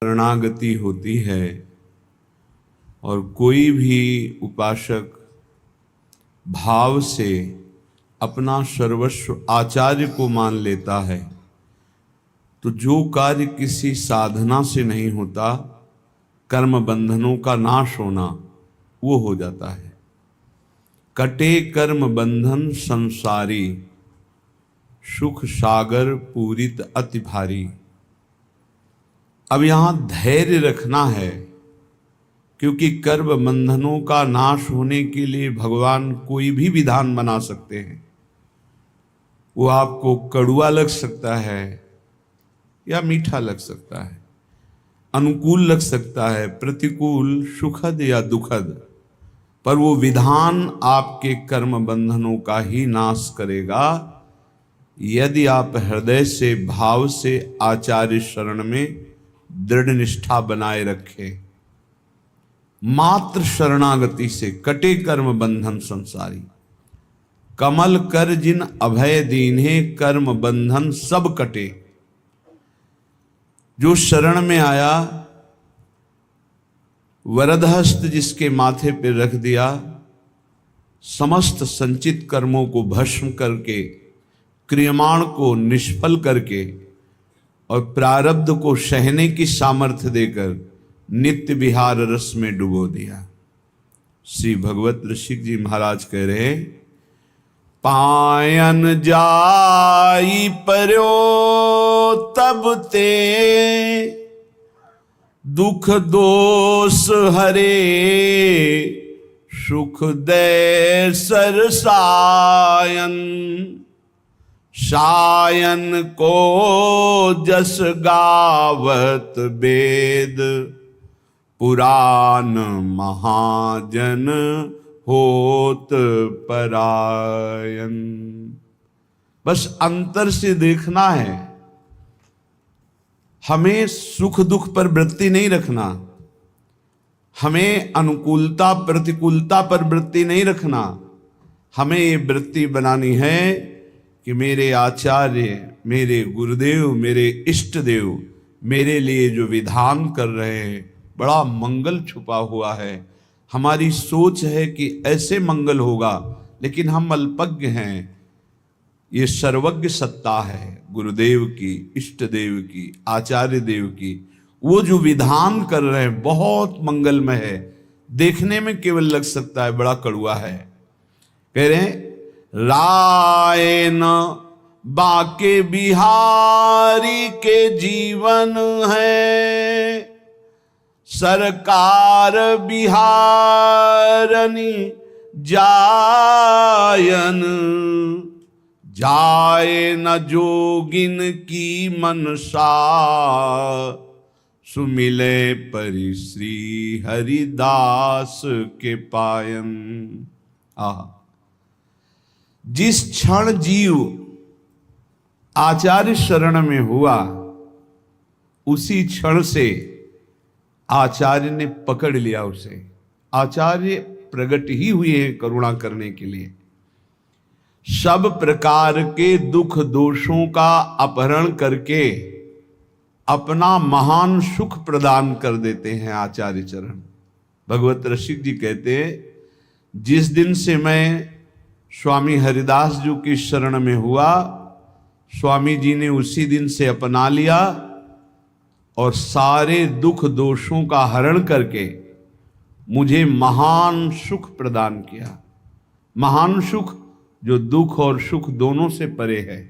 शरणागति होती है और कोई भी उपासक भाव से अपना सर्वस्व आचार्य को मान लेता है तो जो कार्य किसी साधना से नहीं होता, कर्म बंधनों का नाश होना, वो हो जाता है। कटे कर्म बंधन संसारी, सुख सागर पूरित अति भारी। अब यहां धैर्य रखना है, क्योंकि कर्म बंधनों का नाश होने के लिए भगवान कोई भी विधान बना सकते हैं। वो आपको कड़वा लग सकता है या मीठा लग सकता है, अनुकूल लग सकता है, प्रतिकूल, सुखद या दुखद, पर वो विधान आपके कर्म बंधनों का ही नाश करेगा यदि आप हृदय से भाव से आचार्य शरण में दृढ़ निष्ठा बनाए रखें। मात्र शरणागति से कटे कर्म बंधन संसारी, कमल कर जिन अभय दीन्हे कर्म बंधन सब कटे। जो शरण में आया, वरदहस्त जिसके माथे पे रख दिया, समस्त संचित कर्मों को भस्म करके, क्रियमाण को निष्फल करके और प्रारब्ध को सहने की सामर्थ्य देकर नित्य विहार रस में डुबो दिया। श्री भगवत ऋषिक जी महाराज कह रहे, पायन जाई पर्यो तब ते दुख दोष हरे, सुख दे सरसायन, सायन को जस गावत वेद, पुराण महाजन होत परायण। बस अंतर से देखना है, हमें सुख दुख पर वृत्ति नहीं रखना, हमें अनुकूलता प्रतिकूलता पर वृत्ति नहीं रखना। हमें ये वृत्ति बनानी है कि मेरे आचार्य, मेरे गुरुदेव, मेरे इष्ट देव मेरे लिए जो विधान कर रहे हैं बड़ा मंगल छुपा हुआ है। हमारी सोच है कि ऐसे मंगल होगा, लेकिन हम अल्पज्ञ हैं। ये सर्वज्ञ सत्ता है गुरुदेव की, इष्ट देव की, आचार्य देव की। वो जो विधान कर रहे हैं बहुत मंगलमय है, देखने में केवल लग सकता है बड़ा कड़वा है। कह रहे हैं, राय न बाके बिहारी के जीवन है, सरकार बिहारनी जायन, जाए न जोगिन की मनसा, सुमिले परि श्री हरिदास के पायन। जिस क्षण जीव आचार्य शरण में हुआ, उसी क्षण से आचार्य ने पकड़ लिया उसे। आचार्य प्रकट ही हुए हैं करुणा करने के लिए। सब प्रकार के दुख दोषों का अपहरण करके अपना महान सुख प्रदान कर देते हैं आचार्य चरण। भगवत रसिक जी कहते हैं, जिस दिन से मैं स्वामी हरिदास जी की शरण में हुआ, स्वामी जी ने उसी दिन से अपना लिया और सारे दुख दोषों का हरण करके मुझे महान सुख प्रदान किया। महान सुख जो दुख और सुख दोनों से परे है,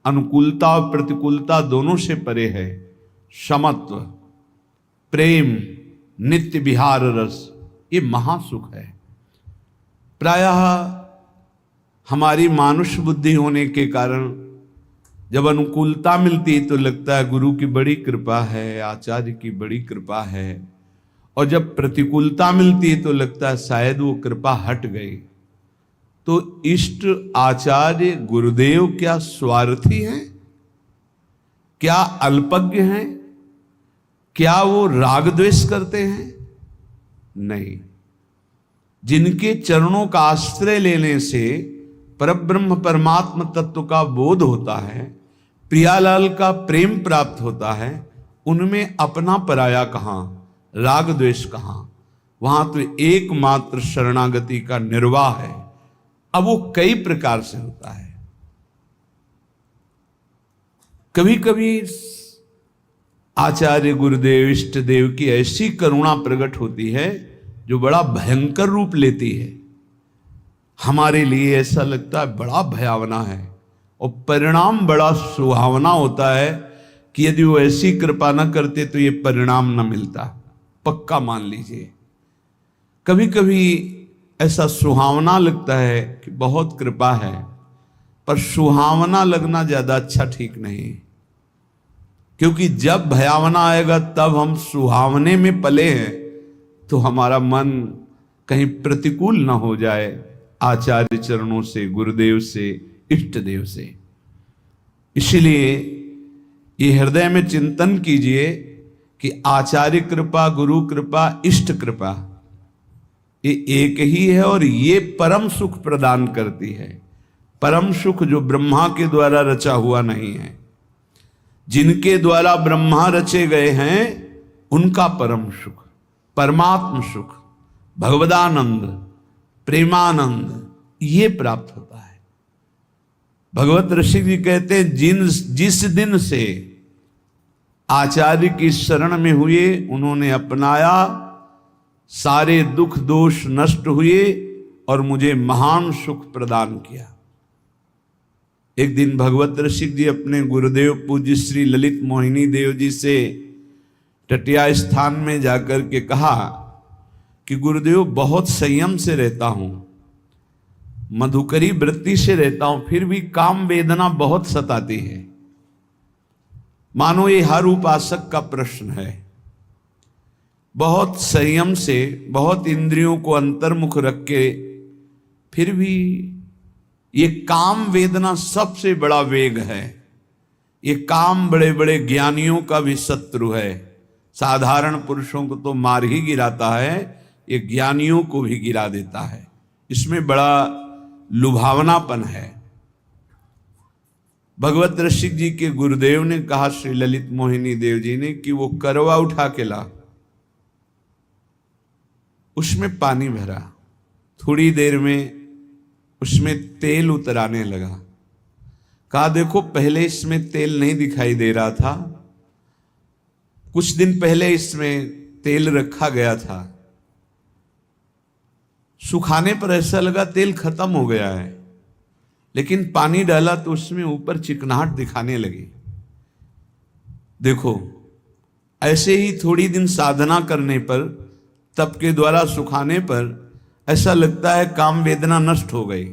अनुकूलता और प्रतिकूलता दोनों से परे है, समत्व, प्रेम, नित्य विहार रस, ये महासुख है। प्रायः हमारी मानुष बुद्धि होने के कारण जब अनुकूलता मिलती तो लगता है गुरु की बड़ी कृपा है, आचार्य की बड़ी कृपा है, और जब प्रतिकूलता मिलती तो लगता है शायद वो कृपा हट गई। तो इष्ट आचार्य गुरुदेव क्या स्वार्थी हैं? क्या अल्पज्ञ हैं? क्या वो राग द्वेष करते हैं? नहीं। जिनके चरणों का आश्रय लेने से परब्रह्म परमात्म तत्व का बोध होता है, प्रियालाल का प्रेम प्राप्त होता है, उनमें अपना पराया कहाँ, राग द्वेष कहाँ, वहां तो एकमात्र शरणागति का निर्वाह है। अब वो कई प्रकार से होता है। कभी कभी आचार्य गुरुदेव इष्ट देव की ऐसी करुणा प्रकट होती है जो बड़ा भयंकर रूप लेती है। हमारे लिए ऐसा लगता है बड़ा भयावना है, और परिणाम बड़ा सुहावना होता है कि यदि वो ऐसी कृपा न करते तो ये परिणाम न मिलता, पक्का मान लीजिए। कभी कभी ऐसा सुहावना लगता है कि बहुत कृपा है, पर सुहावना लगना ज्यादा अच्छा ठीक नहीं, क्योंकि जब भयावना आएगा तब हम सुहावने में पले हैं तो हमारा मन कहीं प्रतिकूल ना हो जाए आचार्य चरणों से, गुरुदेव से, इष्ट देव से। इसलिए ये हृदय में चिंतन कीजिए कि आचार्य कृपा, गुरु कृपा, इष्ट कृपा ये एक ही है, और ये परम सुख प्रदान करती है। परम सुख जो ब्रह्मा के द्वारा रचा हुआ नहीं है। जिनके द्वारा ब्रह्मा रचे गए हैं उनका परम सुख, परमात्म सुख, भगवदानंद, प्रेमानंद ये प्राप्त होता है। भगवत ऋषि जी कहते हैं जिस दिन से आचार्य की शरण में हुए उन्होंने अपनाया, सारे दुख दोष नष्ट हुए और मुझे महान सुख प्रदान किया। एक दिन भगवत ऋषि जी अपने गुरुदेव पूज्य श्री ललित मोहिनी देव जी से टटिया स्थान में जाकर के कहा कि गुरुदेव बहुत संयम से रहता हूं, मधुकरी वृत्ति से रहता हूं, फिर भी काम वेदना बहुत सताती है। मानो ये हर उपासक का प्रश्न है। बहुत संयम से, बहुत इंद्रियों को अंतर्मुख रख के, फिर भी ये काम वेदना सबसे बड़ा वेग है। ये काम बड़े बड़े ज्ञानियों का भी शत्रु है। साधारण पुरुषों को तो मार ही गिराता है, ये ज्ञानियों को भी गिरा देता है। इसमें बड़ा लुभावनापन है। भगवत ऋषि जी के गुरुदेव ने कहा श्री ललित मोहिनी देव जी ने कि वो करवा उठा के ला, उसमें पानी भरा, थोड़ी देर में उसमें तेल उतर आने लगा। कहा देखो पहले इसमें तेल नहीं दिखाई दे रहा था, कुछ दिन पहले इसमें तेल रखा गया था, सुखाने पर ऐसा लगा तेल खत्म हो गया है, लेकिन पानी डाला तो उसमें ऊपर चिकनाहट दिखाने लगी। देखो ऐसे ही थोड़ी दिन साधना करने पर, तप के द्वारा सुखाने पर ऐसा लगता है काम वेदना नष्ट हो गई,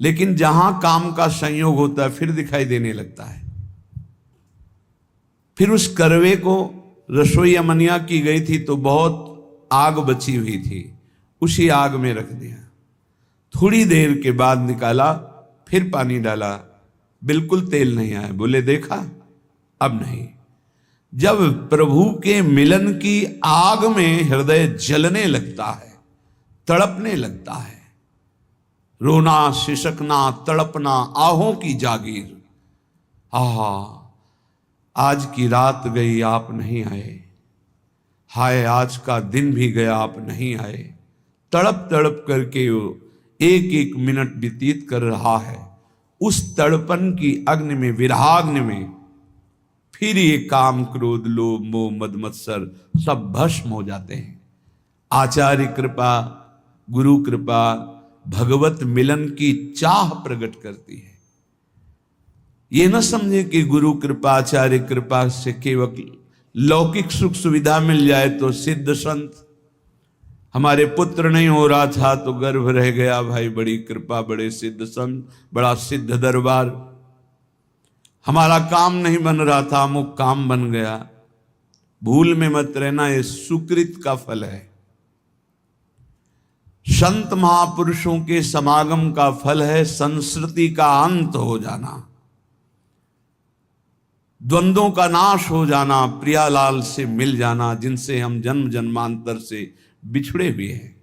लेकिन जहां काम का संयोग होता है फिर दिखाई देने लगता है। फिर उस करवे को रसोई अमनिया की गई थी तो बहुत आग बची हुई थी, उसी आग में रख दिया। थोड़ी देर के बाद निकाला, फिर पानी डाला, बिल्कुल तेल नहीं आया। बोले देखा अब नहीं। जब प्रभु के मिलन की आग में हृदय जलने लगता है, तड़पने लगता है, रोना, सिसकना, तड़पना, आहों की जागीर, आहा आज की रात गई आप नहीं आए, हाय आज का दिन भी गया आप नहीं आए। तड़प तड़प करके वो एक एक मिनट व्यतीत कर रहा है। उस तड़पन की अग्नि में, विरहाग्नि में फिर ये काम, क्रोध, लोभ, मोह, मद, मत्सर सब भस्म हो जाते हैं। आचार्य कृपा, गुरु कृपा भगवत मिलन की चाह प्रकट करती है। ये न समझे कि गुरु कृपा, आचार्य कृपा से केवल लौकिक सुख सुविधा मिल जाए तो सिद्ध संत, हमारे पुत्र नहीं हो रहा था तो गर्भ रह गया, भाई बड़ी कृपा, बड़े सिद्ध संत, बड़ा सिद्ध दरबार, हमारा काम नहीं बन रहा था, अमुक काम बन गया। भूल में मत रहना, ये सुकृत का फल है। संत महापुरुषों के समागम का फल है संस्कृति का अंत हो जाना, द्वंद्वों का नाश हो जाना, प्रियालाल से मिल जाना जिनसे हम जन्म जन्मांतर से बिछड़े हुए हैं।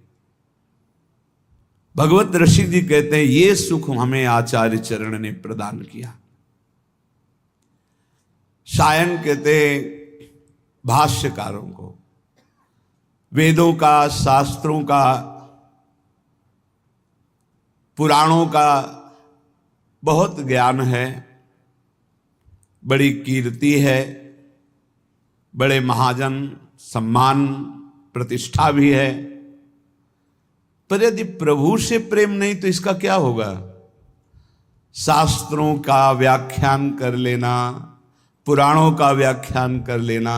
भगवत ऋषि जी कहते हैं ये सुख हमें आचार्य चरण ने प्रदान किया। सायन कहते हैं भाष्यकारों को, वेदों का, शास्त्रों का, पुराणों का बहुत ज्ञान है, बड़ी कीर्ति है, बड़े महाजन, सम्मान, प्रतिष्ठा भी है। पर यदि प्रभु से प्रेम नहीं तो इसका क्या होगा? शास्त्रों का व्याख्यान कर लेना, पुराणों का व्याख्यान कर लेना,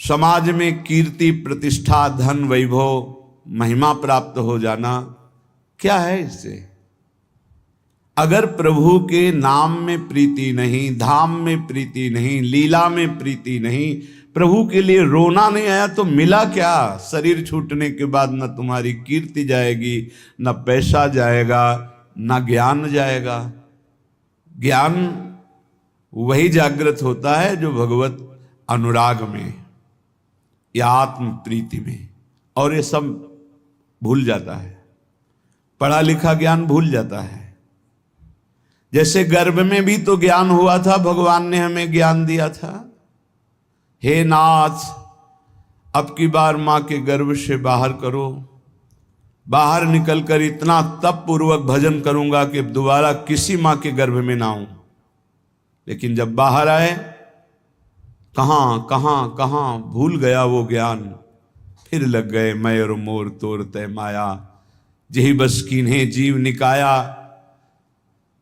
समाज में कीर्ति, प्रतिष्ठा, धन, वैभव, महिमा प्राप्त हो जाना, क्या है इससे? अगर प्रभु के नाम में प्रीति नहीं, धाम में प्रीति नहीं, लीला में प्रीति नहीं, प्रभु के लिए रोना नहीं आया तो मिला क्या? शरीर छूटने के बाद न तुम्हारी कीर्ति जाएगी, न पैसा जाएगा, न ज्ञान जाएगा। ज्ञान वही जागृत होता है जो भगवत अनुराग में या आत्म प्रीति में, और ये सब भूल जाता है, पढ़ा लिखा ज्ञान भूल जाता है। जैसे गर्भ में भी तो ज्ञान हुआ था, भगवान ने हमें ज्ञान दिया था, हे नाथ अब की बार मां के गर्भ से बाहर करो, बाहर निकलकर इतना तप पूर्वक भजन करूंगा कि दोबारा किसी मां के गर्भ में ना आऊं। लेकिन जब बाहर आए, कहां कहां कहां भूल गया वो ज्ञान, फिर लग गए मैं और मोर तोर तय माया, जही बस कीन्हे जीव निकाया,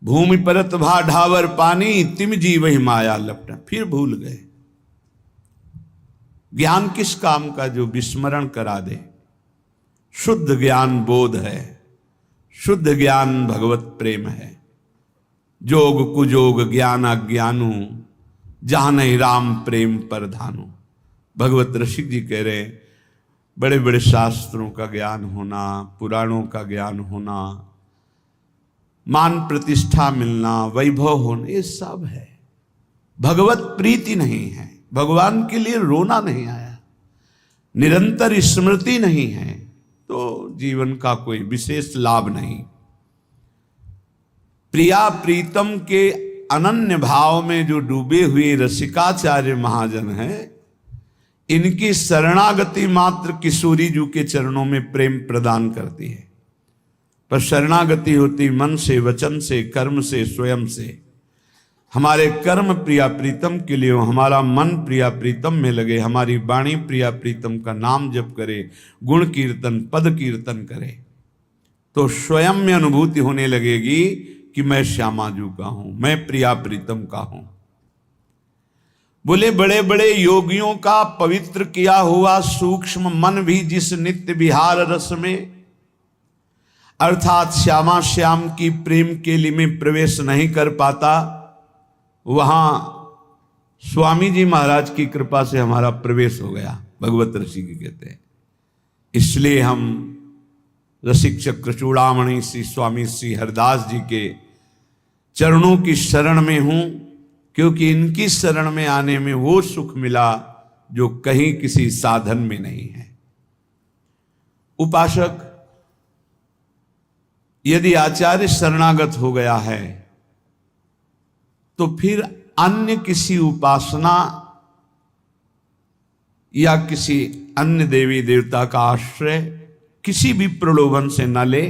भूमि परत भा ढावर पानी, तिम जी वही माया लपटा। फिर भूल गए। ज्ञान किस काम का जो विस्मरण करा दे? शुद्ध ज्ञान बोध है, शुद्ध ज्ञान भगवत प्रेम है। जोग कुजोग ज्ञान अज्ञानु, जहां नहीं राम प्रेम पर धानु। भगवत रसिक जी कह रहे, बड़े बड़े शास्त्रों का ज्ञान होना, पुराणों का ज्ञान होना, मान प्रतिष्ठा मिलना, वैभव होना, ये सब है, भगवत प्रीति नहीं है, भगवान के लिए रोना नहीं आया, निरंतर स्मृति नहीं है, तो जीवन का कोई विशेष लाभ नहीं। प्रिया प्रीतम के अनन्य भाव में जो डूबे हुए रसिकाचार्य महाजन हैं, इनकी शरणागति मात्र किशोरी जी के चरणों में प्रेम प्रदान करती है। पर शरणागति होती मन से, वचन से, कर्म से, स्वयं से। हमारे कर्म प्रिया प्रीतम के लिए, हमारा मन प्रिया प्रीतम में लगे, हमारी वाणी प्रिया प्रीतम का नाम जप करे, गुण कीर्तन, पद कीर्तन करे, तो स्वयं में अनुभूति होने लगेगी कि मैं श्यामाजू का हूं, मैं प्रिया प्रीतम का हूं। बोले बड़े बड़े योगियों का पवित्र किया हुआ सूक्ष्म मन भी जिस नित्य विहार रस में, अर्थात श्यामा श्याम की प्रेम के लिए में प्रवेश नहीं कर पाता, वहां स्वामी जी महाराज की कृपा से हमारा प्रवेश हो गया। भगवत रसिक कहते हैं। इसलिए हम रसिक चक्र चूड़ामणि श्री स्वामी श्री हरदास जी के चरणों की शरण में हूं, क्योंकि इनकी शरण में आने में वो सुख मिला जो कहीं किसी साधन में नहीं है। उपासक यदि आचार्य शरणागत हो गया है तो फिर अन्य किसी उपासना या किसी अन्य देवी देवता का आश्रय किसी भी प्रलोभन से न ले,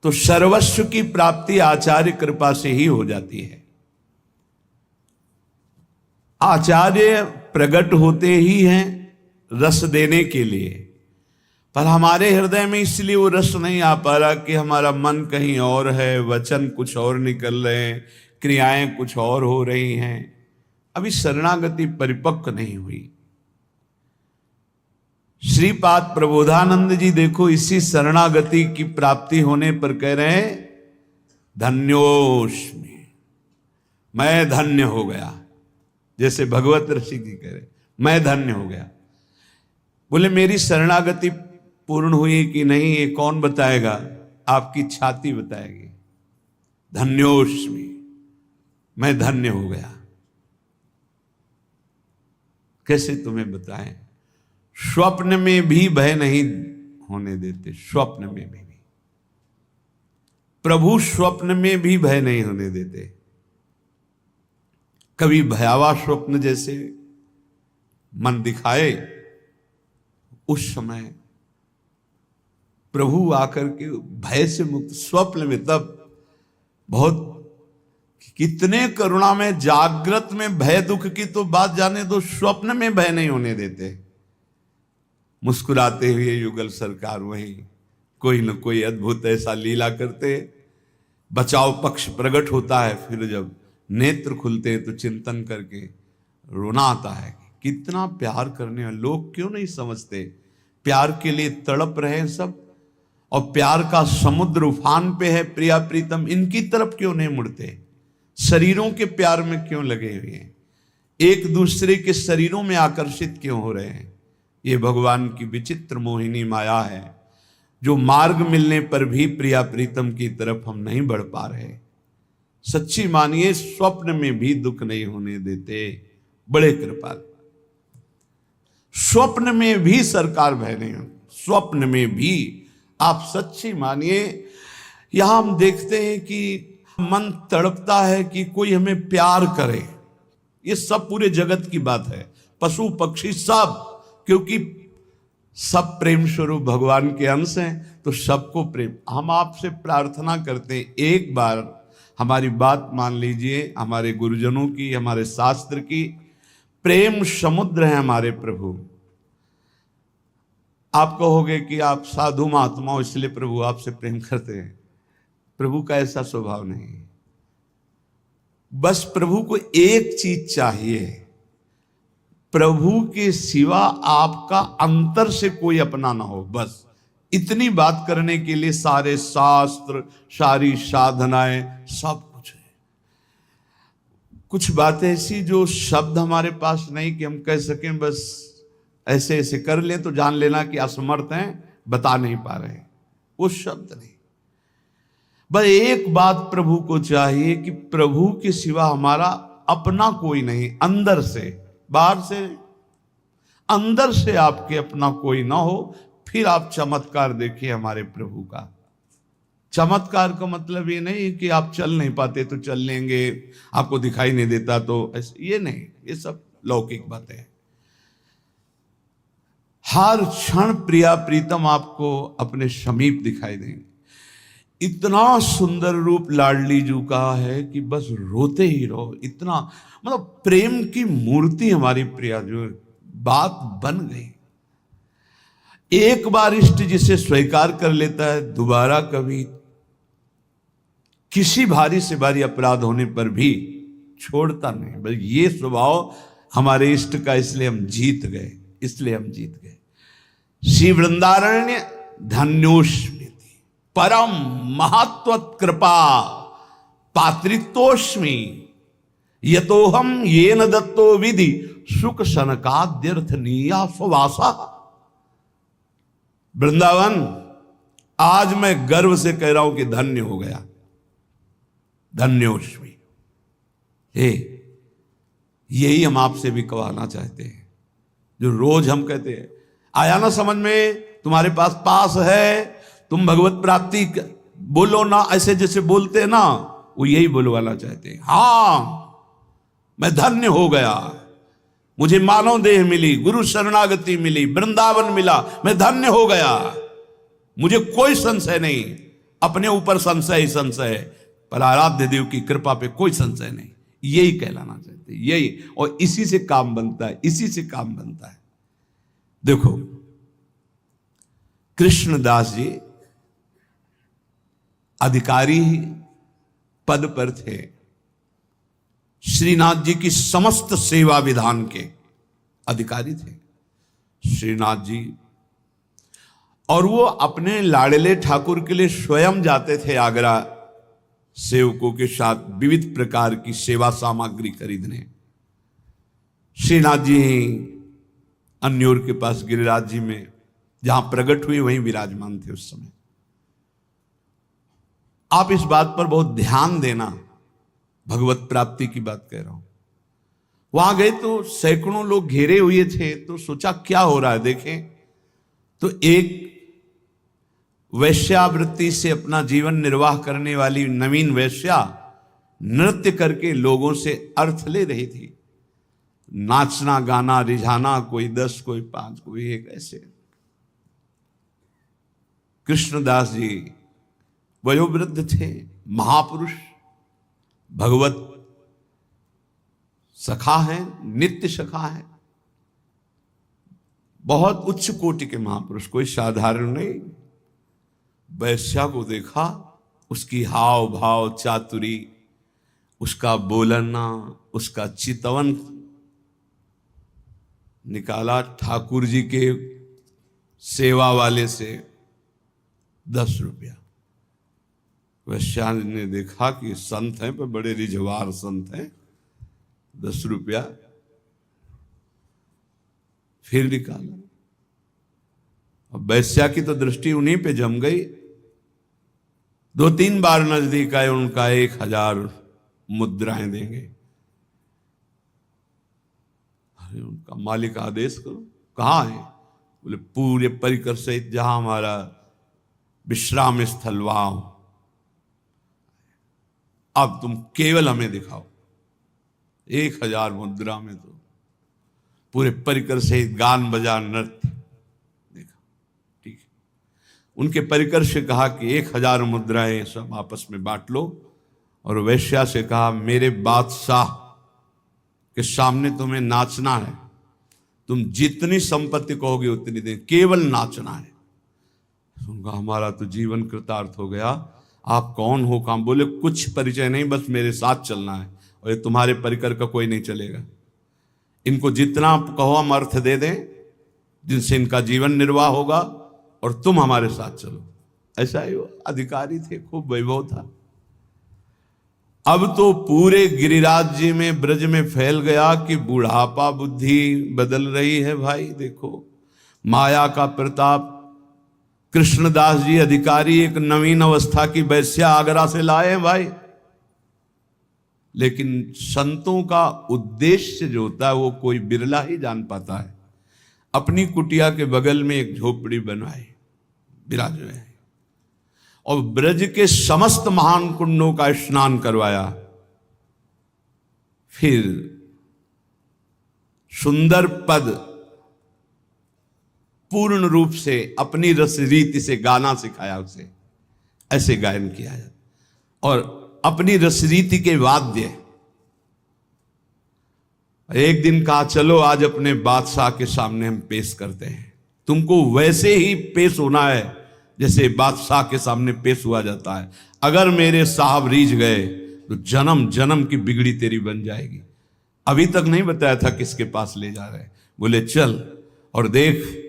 तो सर्वस्व की प्राप्ति आचार्य कृपा से ही हो जाती है। आचार्य प्रकट होते ही हैं रस देने के लिए, पर हमारे हृदय में इसलिए वो रस नहीं आ पा रहा कि हमारा मन कहीं और है, वचन कुछ और निकल रहे हैं, क्रियाएं कुछ और हो रही हैं, अभी शरणागति परिपक्व नहीं हुई। श्रीपाद प्रबोधानंद जी देखो, इसी शरणागति की प्राप्ति होने पर कह रहे हैं, धन्योस्मि, मैं धन्य हो गया। जैसे भगवत ऋषि जी कह रहे, मैं धन्य हो गया। बोले मेरी शरणागति पूर्ण हुई कि नहीं ये कौन बताएगा? आपकी छाती बताएगी। धन्योस्मि, मैं धन्य हो गया। कैसे तुम्हें बताएं? स्वप्न में भी भय नहीं होने देते, स्वप्न में भी प्रभु स्वप्न में भी भय नहीं होने देते। कभी भयावह स्वप्न जैसे मन दिखाए, उस समय प्रभु आकर के भय से मुक्त, स्वप्न में, तब बहुत कितने करुणा में, जागृत में भय दुख की तो बात जाने दो, स्वप्न में भय नहीं होने देते। मुस्कुराते हुए युगल सरकार वहीं कोई न कोई अद्भुत ऐसा लीला करते, बचाव पक्ष प्रकट होता है, फिर जब नेत्र खुलते हैं तो चिंतन करके रोना आता है। कितना प्यार करने वाले लोग क्यों नहीं समझते, प्यार के लिए तड़प रहे हैं सब, और प्यार का समुद्र उफान पे है, प्रिया प्रीतम इनकी तरफ क्यों नहीं मुड़ते, शरीरों के प्यार में क्यों लगे हुए हैं, एक दूसरे के शरीरों में आकर्षित क्यों हो रहे हैं। ये भगवान की विचित्र मोहिनी माया है, जो मार्ग मिलने पर भी प्रिया प्रीतम की तरफ हम नहीं बढ़ पा रहे। सच्ची मानिए, स्वप्न में भी दुख नहीं होने देते, बड़े कृपाल। स्वप्न में भी सरकार भय नहीं हो, स्वप्न में भी आप सच्ची मानिए। यहां हम देखते हैं कि मन तड़पता है कि कोई हमें प्यार करे, ये सब पूरे जगत की बात है, पशु पक्षी सब, क्योंकि सब प्रेम स्वरूप भगवान के अंश हैं, तो सबको प्रेम। हम आपसे प्रार्थना करते हैं, एक बार हमारी बात मान लीजिए, हमारे गुरुजनों की, हमारे शास्त्र की, प्रेम समुद्र है हमारे प्रभु। आप कहोगे कि आप साधु महात्मा हो इसलिए प्रभु आपसे प्रेम करते हैं, प्रभु का ऐसा स्वभाव नहीं। बस प्रभु को एक चीज चाहिए, प्रभु के सिवा आपका अंतर से कोई अपना ना हो, बस इतनी बात करने के लिए सारे शास्त्र, सारी साधनाएं, सब कुछ है। कुछ बातें ऐसी जो शब्द हमारे पास नहीं कि हम कह सकें, बस ऐसे ऐसे कर लें तो जान लेना कि असमर्थ हैं, बता नहीं पा रहे, वो शब्द नहीं। बस एक बात प्रभु को चाहिए कि प्रभु के सिवा हमारा अपना कोई नहीं, अंदर से, बाहर से, अंदर से आपके अपना कोई ना हो। फिर आप चमत्कार देखिए हमारे प्रभु का। चमत्कार का मतलब ये नहीं कि आप चल नहीं पाते तो चल लेंगे, आपको दिखाई नहीं देता तो ऐसे, ये नहीं, ये सब लौकिक बातें हैं। हर क्षण प्रिया प्रीतम आपको अपने समीप दिखाई देंगे। इतना सुंदर रूप लाडली जू का है कि बस रोते ही रहो, इतना मतलब प्रेम की मूर्ति हमारी प्रिया जो, बात बन गई। एक बार इष्ट जिसे स्वीकार कर लेता है, दोबारा कभी किसी भारी से भारी अपराध होने पर भी छोड़ता नहीं। बस ये स्वभाव हमारे इष्ट का, इसलिए हम जीत गए, इसलिए हम जीत गए। श्री वृंदारण्य धन्योस्मि परम महत्व कृपा पात्रित्वोस्मि यतोहम येन दत्तो विधि सुख सनकाद्यर्थनीया सुवासा। वृंदावन, आज मैं गर्व से कह रहा हूं कि धन्य हो गया, धन्योस्मि। हे, यही हम आपसे भी कहना चाहते हैं, जो रोज हम कहते हैं, आया ना समझ में, तुम्हारे पास है, तुम भगवत प्राप्ति बोलो ना, ऐसे जैसे बोलते हैं ना, वो यही बोलवाना चाहते हैं। हाँ, मैं धन्य हो गया, मुझे मानव देह मिली, गुरु शरणागति मिली, वृंदावन मिला, मैं धन्य हो गया, मुझे कोई संशय नहीं, अपने ऊपर संशय ही संशय है, पर आराध्य देव की कृपा पे कोई संशय नहीं। यही कहलाना चाहते हैं, यही, और इसी से काम बनता है, इसी से काम बनता है। देखो, कृष्णदास जी अधिकारी पद पर थे, श्रीनाथ जी की समस्त सेवा विधान के अधिकारी थे श्रीनाथ जी, और वो अपने लाडले ठाकुर के लिए स्वयं जाते थे आगरा सेवकों के साथ विविध प्रकार की सेवा सामग्री खरीदने। श्रीनाथ जी अन्योर के पास गिरिराज जी में जहां प्रकट हुए वहीं विराजमान थे उस समय। आप इस बात पर बहुत ध्यान देना, भगवत प्राप्ति की बात कह रहा हूं। वहां गए तो सैकड़ों लोग घेरे हुए थे, तो सोचा क्या हो रहा है देखें, तो एक वैश्यावृत्ति से अपना जीवन निर्वाह करने वाली नवीन वैश्या नृत्य करके लोगों से अर्थ ले रही थी। नाचना गाना रिझाना, कोई 10 कोई 5 कोई 1, ऐसे। कृष्णदास जी वयोवृद्ध थे, महापुरुष, भगवत सखा है, नित्य सखा है, बहुत उच्च कोटि के महापुरुष, कोई साधारण नहीं। वैश्या को देखा, उसकी हाव भाव चातुरी, उसका बोलना, उसका चितवन निकाला ठाकुर जी के सेवा वाले से 10 रुपया। वैश्या ने देखा कि संत हैं, पर बड़े रिझवार संत हैं, 10 रुपया फिर निकाला। अब वैश्या की तो दृष्टि उन्हीं पे जम गई। 2-3 बार नजदीक आए, उनका 1000 मुद्राएं देंगे। अरे उनका मालिक आदेश करो, कहाँ है? बोले पूरे परिकर सहित जहां हमारा विश्राम स्थल वहां, अब तुम केवल हमें दिखाओ। 1000 मुद्रा में तो पूरे परिकर सहित गान बजा नृत्य देखा। ठीक है, उनके परिकर से कहा कि 1000 मुद्राएं सब आपस में बांट लो, और वैश्या से कहा मेरे बादशाह के सामने तुम्हें नाचना है, तुम जितनी संपत्ति कहोगे उतनी दें, केवल नाचना है। उनका हमारा तो जीवन कृतार्थ हो गया। आप कौन हो, काम? बोले कुछ परिचय नहीं, बस मेरे साथ चलना है, और ये तुम्हारे परिकर का कोई नहीं चलेगा। इनको जितना कहो हम अर्थ दे दें, जिनसे इनका जीवन निर्वाह होगा, और तुम हमारे साथ चलो। ऐसा ही अधिकारी थे, खूब वैभव था। अब तो पूरे गिरिराज जी में, ब्रज में फैल गया कि बुढ़ापा बुद्धि बदल रही है। भाई देखो माया का प्रताप। कृष्णदास जी अधिकारी एक नवीन अवस्था की वैश्या आगरा से लाए हैं भाई, लेकिन संतों का उद्देश्य जो होता है वो कोई बिरला ही जान पाता है। अपनी कुटिया के बगल में एक झोपड़ी बनवाई, विराज में, और ब्रज के समस्त महान कुंडों का स्नान करवाया। फिर सुंदर पद पूर्ण रूप से अपनी रस रीति से गाना सिखाया उसे, ऐसे गायन किया है, और अपनी रस रीति के वाद्य। एक दिन कहा चलो आज अपने बादशाह के सामने हम पेश करते हैं, तुमको वैसे ही पेश होना है जैसे बादशाह के सामने पेश हुआ जाता है। अगर मेरे साहब रीझ गए तो जन्म जन्म की बिगड़ी तेरी बन जाएगी। अभी तक नहीं बताया था किसके पास ले जा रहे हैं। बोले चल और देख,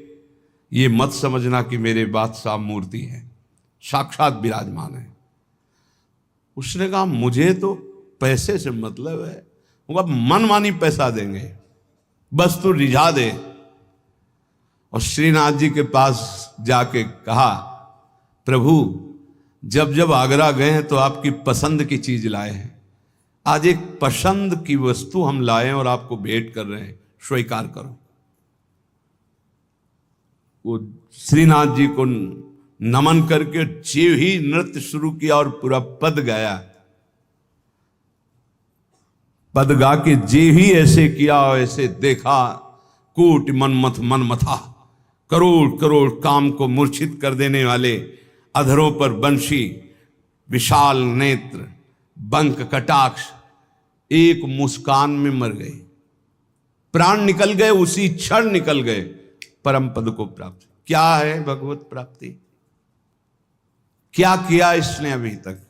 ये मत समझना कि मेरे बादशाह मूर्ति है, साक्षात विराजमान है। उसने कहा मुझे तो पैसे से मतलब है, मनमानी पैसा देंगे, बस तू रिझा दे। और श्रीनाथ जी के पास जाके कहा प्रभु जब जब आगरा गए हैं तो आपकी पसंद की चीज लाए हैं, आज एक पसंद की वस्तु हम लाए और आपको भेंट कर रहे हैं, स्वीकार करो। वो श्रीनाथ जी को नमन करके जीव ही नृत्य शुरू किया और पूरा पद गाया। पद गा के जीव ही ऐसे किया, ऐसे देखा, कूट मनमथ मन मथा, करोड़ करोड़ काम को मूर्छित कर देने वाले अधरों पर बंशी, विशाल नेत्र, बंक कटाक्ष, एक मुस्कान में मर गए, प्राण निकल गए, उसी क्षण निकल गए, परम पद को प्राप्त। क्या है भगवत प्राप्ति? क्या किया इसने अभी तक?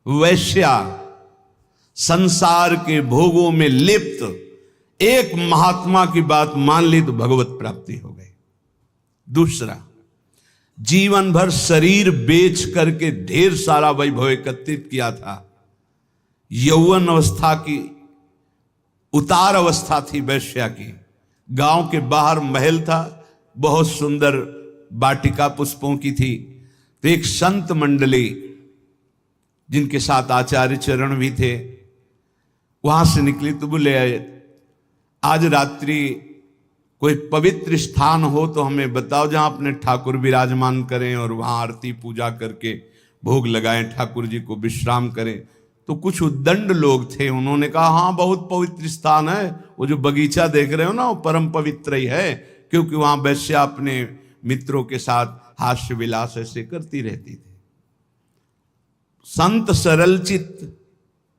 वैश्या, संसार के भोगों में लिप्त एक महात्मा की बात मान ली तो भगवत प्राप्ति हो गई। दूसरा, जीवन भर शरीर बेच करके ढेर सारा वैभव एकत्रित किया था। यौवन अवस्था की उतार अवस्था थी वैश्या की। गांव के बाहर महल था, बहुत सुंदर वाटिका पुष्पों की थी। तो एक संत मंडली जिनके साथ आचार्य चरण भी थे, वहां से निकली तो बोले आज रात्रि कोई पवित्र स्थान हो तो हमें बताओ जहां अपने ठाकुर विराजमान करें और वहां आरती पूजा करके भोग लगाएं, ठाकुर जी को विश्राम करें। तो कुछ उद्दंड लोग थे, उन्होंने कहा हाँ बहुत पवित्र स्थान है, वो जो बगीचा देख रहे हो ना वो परम पवित्र ही है, क्योंकि वहां वैश्या अपने मित्रों के साथ हास्य विलास ऐसे करती रहती थी। संत सरल चित्त